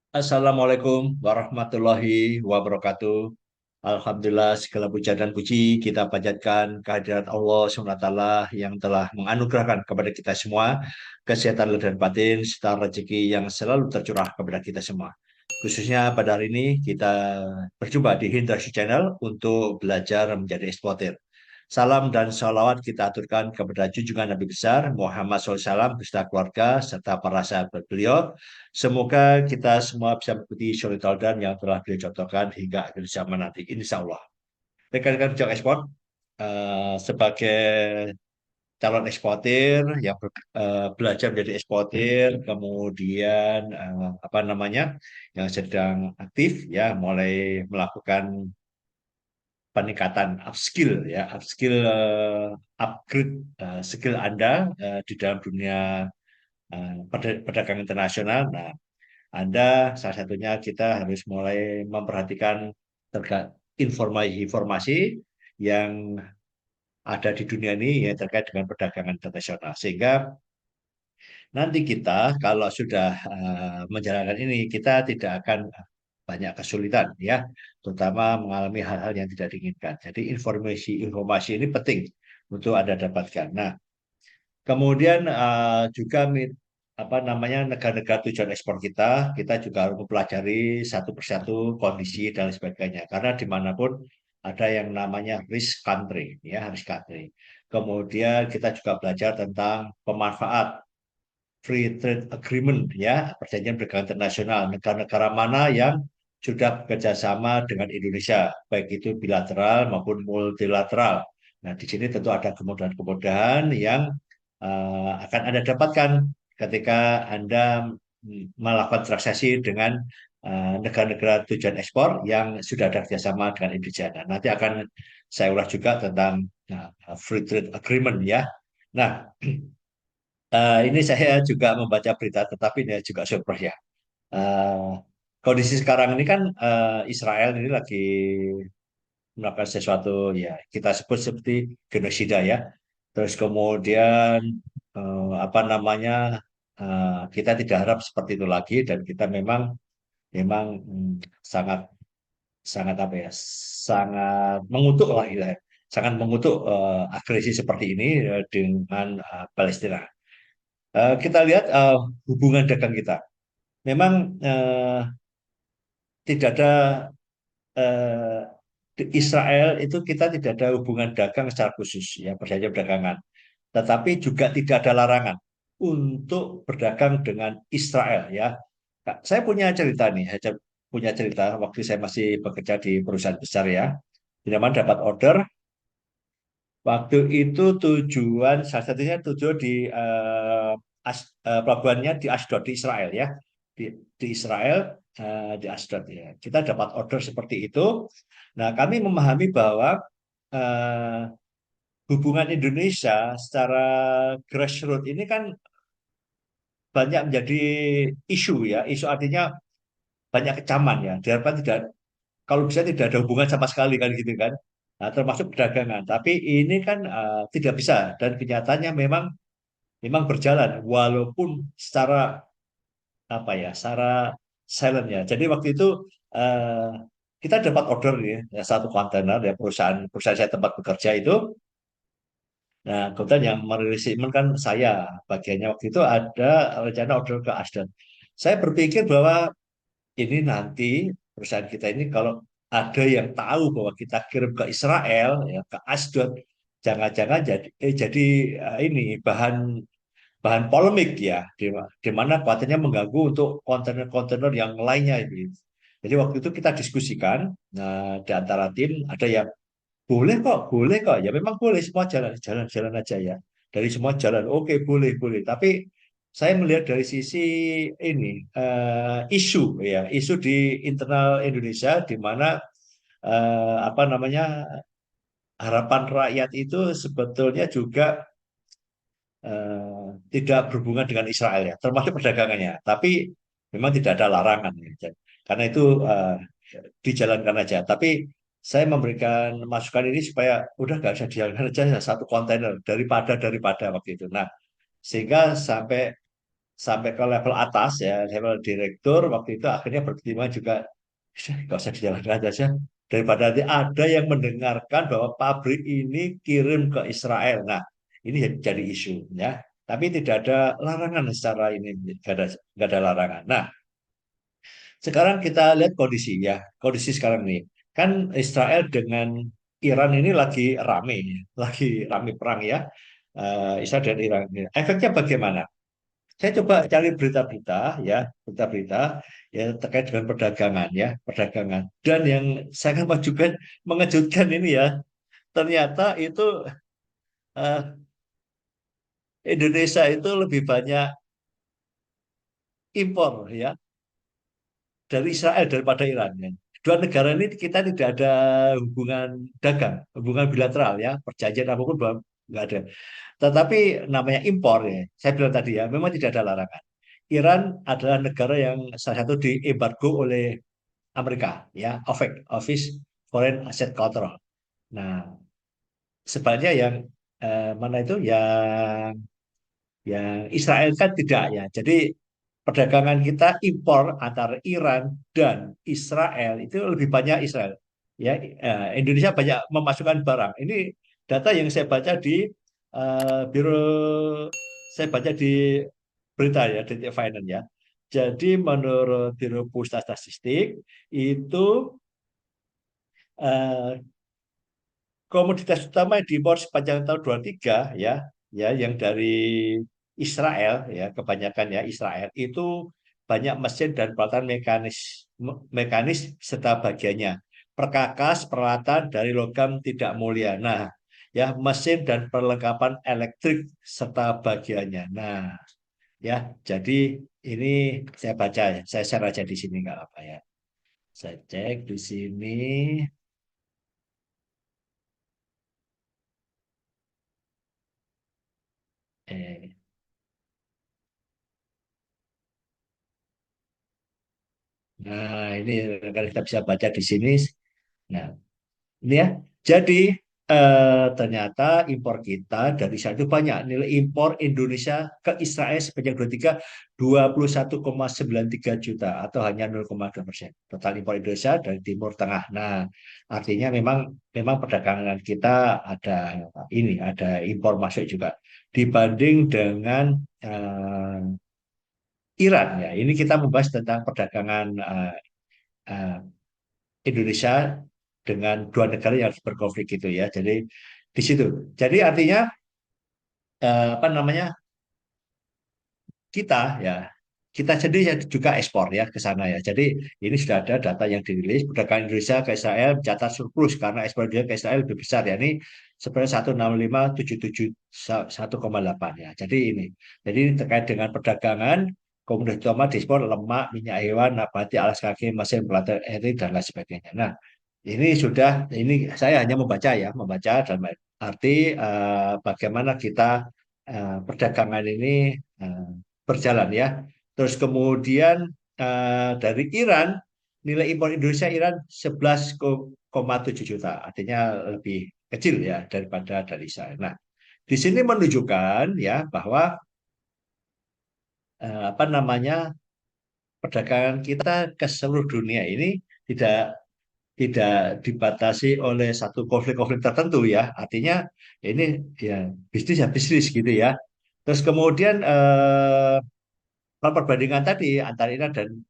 Assalamualaikum warahmatullahi wabarakatuh. Alhamdulillah segala puja dan puji kita panjatkan kehadirat Allah SWT yang telah menganugerahkan kepada kita semua kesehatan lahir dan batin serta rezeki yang selalu tercurah kepada kita semua. Khususnya pada hari ini kita berjumpa di Hindrasi Channel untuk belajar menjadi eksportir. Salam dan salawat kita aturkan kepada junjungan Nabi besar Muhammad SAW beserta keluarga serta para sahabat beliau. Semoga kita semua bisa mengikuti suri teladan yang telah beliau contohkan hingga akhir zaman nanti, insya Allah. Rekan-rekan Jok Ekspor, sebagai calon eksportir yang belajar menjadi eksportir, kemudian apa namanya, yang sedang aktif ya, mulai melakukan peningkatan upskill ya, upskill upgrade skill Anda di dalam dunia perdagangan internasional. Nah, Anda salah satunya kita harus mulai memperhatikan terkait informasi-informasi yang ada di dunia ini ya terkait dengan perdagangan internasional. Sehingga nanti kita kalau sudah menjalankan ini kita tidak akan banyak kesulitan ya, terutama mengalami hal-hal yang tidak diinginkan. Jadi informasi-informasi ini penting untuk Anda dapatkan. Nah, kemudian juga apa namanya negara-negara tujuan ekspor kita juga harus mempelajari satu persatu kondisi dan sebagainya. Karena dimanapun ada yang namanya risk country, ya risk country. Kemudian kita juga belajar tentang pemanfaat free trade agreement, ya perjanjian perdagangan internasional. Negara-negara mana yang sudah bekerja sama dengan Indonesia, baik itu bilateral maupun multilateral. Nah, di sini tentu ada kemudahan-kemudahan yang akan Anda dapatkan ketika Anda melakukan transaksi dengan negara-negara tujuan ekspor yang sudah ada kerjasama dengan Indonesia. Nah, nanti akan saya ulas juga tentang free trade agreement ya. Nah, ini saya juga membaca berita, tetapi ini juga surprise ya. Eh, Kondisi sekarang ini kan Israel ini lagi melakukan sesuatu ya kita sebut seperti genosida ya. Terus kemudian apa namanya kita tidak harap seperti itu lagi dan kita memang memang sangat sangat apa ya sangat mengutuk lah ya, sangat mengutuk agresi seperti ini dengan Palestina. Kita lihat hubungan dagang kita. Memang tidak ada di Israel itu kita tidak ada hubungan dagang secara khusus ya perjanjian perdagangan. Tetapi juga tidak ada larangan untuk berdagang dengan Israel ya. Kak, saya punya cerita nih, saya punya cerita waktu saya masih bekerja di perusahaan besar ya. Di mana dapat order waktu itu tujuan salah satunya tujuan di pelabuhannya di Ashdod di Israel ya. Di Israel di Ashdod ya. Kita dapat order seperti itu. Nah, kami memahami bahwa eh, hubungan Indonesia secara grassroots ini kan banyak menjadi isu ya. Isu artinya banyak kecaman ya. Diharapkan tidak, kalau bisa tidak ada hubungan sama sekali kan gitu kan. Nah, termasuk perdagangan. Tapi ini kan tidak bisa dan kenyataannya memang memang berjalan walaupun secara apa ya, secara silent ya. Jadi waktu itu eh, kita dapat order ya, satu kontainer ya perusahaan perusahaan saya tempat bekerja itu. Nah, kemudian yang merilis shipment kan saya bagiannya waktu itu ada rencana order ke Asdod. Saya berpikir bahwa ini nanti perusahaan kita ini kalau ada yang tahu bahwa kita kirim ke Israel ya ke Asdod, jangan-jangan jadi ini bahan bahan polemik ya, di mana khawatirnya mengganggu untuk kontainer-kontainer yang lainnya gitu. Jadi waktu itu kita diskusikan, nah, di antara tim ada yang boleh kok, ya memang boleh semua jalan aja ya. Dari semua jalan, oke boleh boleh. Tapi saya melihat dari sisi ini isu ya, isu di internal Indonesia di mana apa namanya harapan rakyat itu sebetulnya juga tidak berhubungan dengan Israel ya, termasuk perdagangannya. Tapi memang tidak ada larangan ya. Karena itu dijalankan aja. Tapi saya memberikan masukan ini supaya udah nggak usah dijalankan aja ya, satu kontainer daripada waktu itu. Nah, sehingga sampai sampai ke level atas ya, level direktur waktu itu akhirnya berpertimbangan juga, nggak usah dijalankan aja daripada nanti ada yang mendengarkan bahwa pabrik ini kirim ke Israel. Nah, ini jadi isu ya. Tapi tidak ada larangan secara ini, nggak ada larangan. Nah, sekarang kita lihat kondisi ya, kondisi sekarang ini. Kan Israel dengan Iran ini lagi rame perang ya. Israel dan Iran. Efeknya bagaimana? Saya coba cari berita-berita ya, berita-berita ya terkait dengan perdagangan ya, perdagangan. Dan yang sangat mengejutkan ini ya, ternyata itu eh, Indonesia itu lebih banyak impor ya dari Israel daripada Iran ya. Dua negara ini kita tidak ada hubungan dagang, hubungan bilateral ya, perjanjian apapun nggak ada. Tetapi namanya impor ya, saya bilang tadi ya, memang tidak ada larangan. Iran adalah negara yang salah satu diembargo oleh Amerika ya, OFAC, Office Foreign Asset Control. Nah, sebenarnya yang mana itu yang Israel kan tidak ya. Jadi perdagangan kita impor antara Iran dan Israel itu lebih banyak Israel. Ya, Indonesia banyak memasukkan barang. Ini data yang saya baca di biro, saya baca di berita ya, di Finance ya. Jadi menurut Biro Pusat Statistik itu eh, komoditas utama yang diimpor sepanjang tahun 23 ya, ya yang dari Israel ya, kebanyakan ya Israel itu banyak mesin dan peralatan mekanis serta bagiannya. Perkakas, peralatan dari logam tidak mulia. Nah, ya mesin dan perlengkapan elektrik serta bagiannya. Nah, ya jadi ini saya baca ya, saya share aja di sini nggak apa ya. Saya cek di sini. Eh, Nah, ini kalau kita bisa baca di sini. Nah, ini ya. Jadi ternyata impor kita dari Israel itu banyak. Nilai impor Indonesia ke Israel sepanjang 23 21,93 juta atau hanya 0,2%. Total impor Indonesia dari Timur Tengah. Nah, artinya memang memang perdagangan kita ada ada impor masuk juga dibanding dengan Iran ya. Ini kita membahas tentang perdagangan eh, Indonesia dengan dua negara yang berkonflik itu ya. Jadi di situ. Jadi artinya apa namanya kita ya kita sendiri ya juga ekspor ya ke sana ya. Jadi ini sudah ada data yang dirilis perdagangan Indonesia ke Israel mencatat surplus karena ekspor Indonesia ke Israel lebih besar ya. Ini sebenarnya 165,77 1,8 ya. Jadi ini terkait dengan perdagangan komoditas utama diekspor lemak, minyak hewan, nabati, alas kaki, mesin, pelate, eri dan lain sebagainya. Nah, ini saya hanya membaca dalam arti bagaimana kita perdagangan ini eh, berjalan ya. Terus kemudian dari Iran, nilai impor Indonesia Iran 11,7 juta, artinya lebih kecil ya daripada dari Israel. Nah, di sini menunjukkan ya bahwa apa namanya perdagangan kita ke seluruh dunia ini tidak tidak dibatasi oleh satu konflik-konflik tertentu ya. Artinya ini ya bisnis gitu ya. Terus kemudian kalau perbandingan tadi antara Iran dan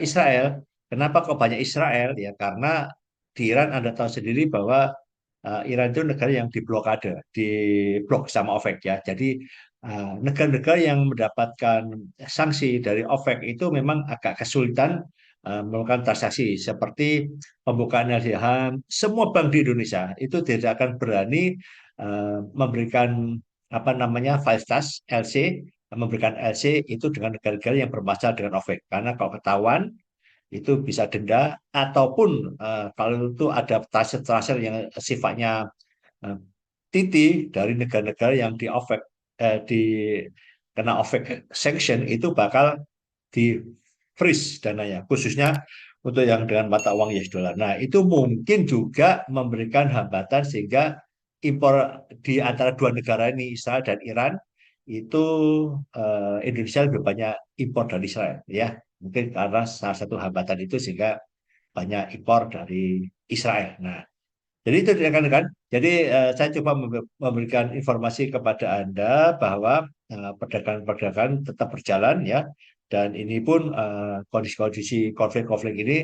Israel, kenapa kok banyak Israel? Ya karena di Iran Anda tahu sendiri bahwa Iran itu negara yang diblokade, diblok sama OPEC ya. Jadi negara-negara yang mendapatkan sanksi dari OPEC itu memang agak kesulitan melakukan transaksi seperti pembukaan LCH. Semua bank di Indonesia itu tidak akan berani memberikan apa namanya fasilitas LC, memberikan LC itu dengan negara-negara yang bermasalah dengan OPEC. Karena kalau ketahuan itu bisa denda ataupun kalau itu ada tracer-tracer yang sifatnya eh, titi dari negara-negara yang di kena OPEC sanction itu bakal di freeze dananya khususnya untuk yang dengan mata uang US dollar. Nah, itu mungkin juga memberikan hambatan sehingga impor di antara dua negara ini Israel dan Iran itu Indonesia lebih banyak impor dari Israel, ya. Mungkin karena salah satu hambatan itu sehingga banyak impor dari Israel. Nah, jadi itu rekan-rekan. Jadi saya coba memberikan informasi kepada Anda bahwa perdagangan-perdagangan tetap berjalan, ya. Dan ini pun kondisi-kondisi konflik-konflik ini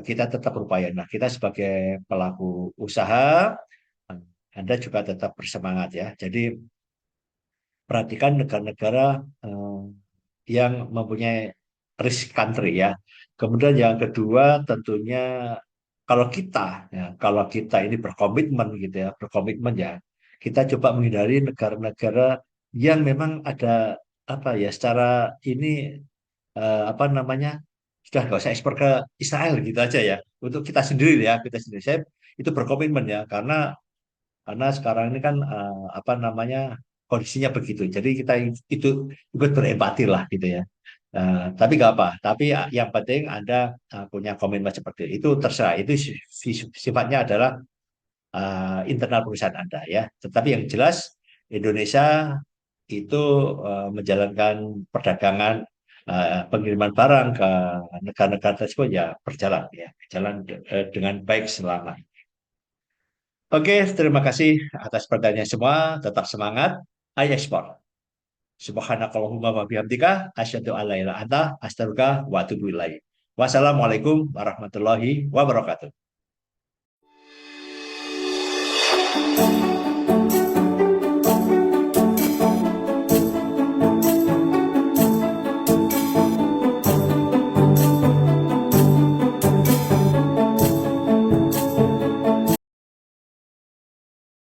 kita tetap berupaya. Nah, kita sebagai pelaku usaha, eh, Anda juga tetap bersemangat, ya. Jadi perhatikan negara-negara yang mempunyai risk country, ya. Kemudian yang kedua tentunya kalau kita ini berkomitmen gitu ya, berkomitmen ya, kita coba menghindari negara-negara yang memang ada apa ya, secara ini apa namanya, sudah nggak usah ekspor ke Israel gitu aja ya, untuk kita sendiri ya, kita sendiri. Saya itu berkomitmen ya, karena sekarang ini kan apa namanya, kondisinya begitu. Jadi kita itu ikut berempati lah gitu ya. Tapi nggak apa. Tapi yang penting Anda punya komitmen seperti itu, terserah. Itu sifatnya adalah internal perusahaan Anda, ya. Tetapi yang jelas Indonesia itu menjalankan perdagangan, pengiriman barang ke negara-negara tersebut ya berjalan, ya, berjalan dengan baik selama. Oke, terima kasih atas pertanyaan semua. Tetap semangat. Ayo ekspor. Subhanakallahumma wa bihamdika asyhadu an la ilaha illa anta astaghfiruka wa atubu ilaik. Wassalamualaikum warahmatullahi wabarakatuh.